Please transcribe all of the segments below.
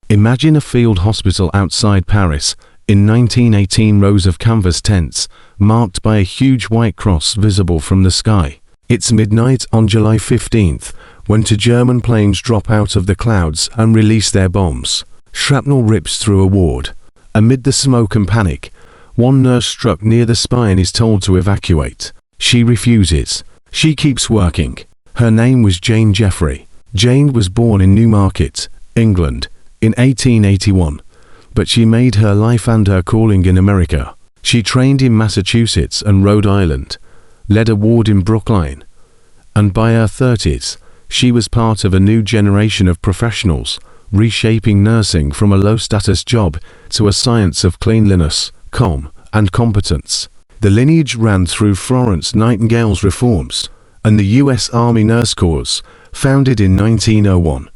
Imagine a field hospital outside Paris. In 1918, rows of canvas tents, marked by a huge white cross visible from the sky. It's midnight on July 15th, when two German planes drop out of the clouds and release their bombs. Shrapnel rips through a ward. Amid the smoke and panic, one nurse struck near the spine is told to evacuate. She refuses. She keeps working. Her name was Jane Jeffrey. Jane was born in Newmarket, England, in 1881. But she made her life and her calling in America. She trained in Massachusetts and Rhode Island, led a ward in Brookline, and by her 30s, she was part of a new generation of professionals, reshaping nursing from a low-status job to a science of cleanliness, calm, and competence. The lineage ran through Florence Nightingale's reforms and the U.S. Army Nurse Corps, founded in 1901.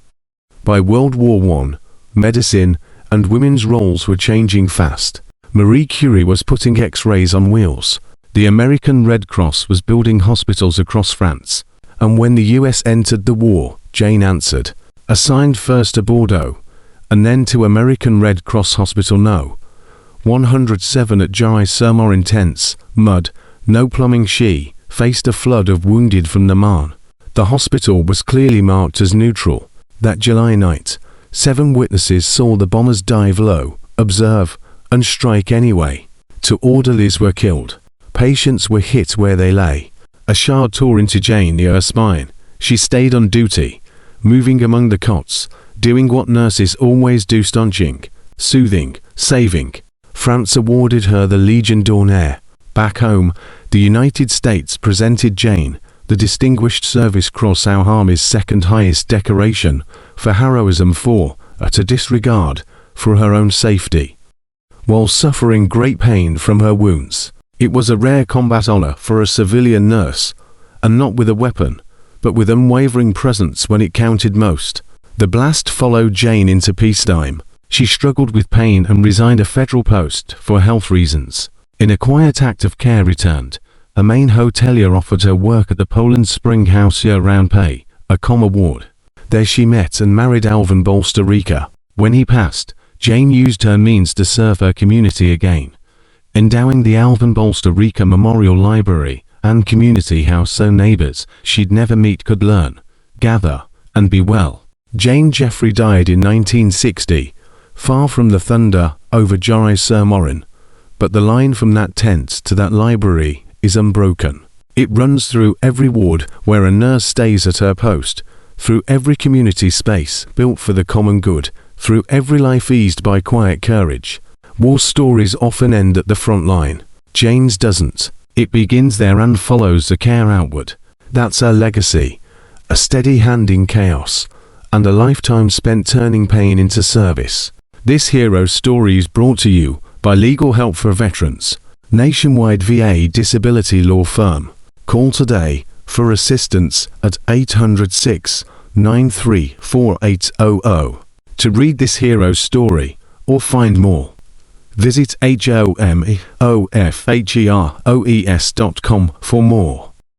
By World War I, medicine and women's roles were changing fast. Marie Curie was putting X-rays on wheels. The American Red Cross was building hospitals across France. And when the US entered the war, Jane answered, assigned first to Bordeaux, and then to American Red Cross Hospital No. 107 at Jouy-sur-Morin. Tents, mud, no plumbing. She faced a flood of wounded from the Marne. The hospital was clearly marked as neutral. That July night, 7 witnesses saw the bombers dive low, observe, and strike anyway. 2 orderlies were killed. Patients were hit where they lay. A shard tore into Jane near her spine. She stayed on duty, moving among the cots, doing what nurses always do: staunching, soothing, saving. France awarded her the Légion d'honneur. Back home, the United States presented Jane the Distinguished Service Cross, our Army's second highest decoration, for heroism, for utter disregard for her own safety, while suffering great pain from her wounds. It was a rare combat honor for a civilian nurse, and not with a weapon, but with unwavering presence when it counted most. The blast followed Jane into peacetime. She struggled with pain and resigned a federal post for health reasons. In a quiet act of care returned, a Maine hotelier offered her work at the Poland Spring House year-round pay, a comma ward. There she met and married Alvan Bolster Ricker. When he passed, Jane used her means to serve her community again, endowing the Alvan Bolster Ricker Memorial Library and community house so neighbors she'd never meet could learn, gather, and be well. Jane Jeffrey died in 1960, far from the thunder over Jouy-sur-Morin, but the line from that tent to that library is unbroken. It runs through every ward where a nurse stays at her post, through every community space built for the common good, through every life eased by quiet courage. War stories often end at the front line. Jane's doesn't. It begins there and follows the care outward. That's her legacy, a steady hand in chaos, and a lifetime spent turning pain into service. This hero story is brought to you by Legal Help for Veterans, nationwide VA disability law firm. Call today for assistance at 800-693-4800. To read this hero story or find more, visit HOMEOFHEROES.com for more.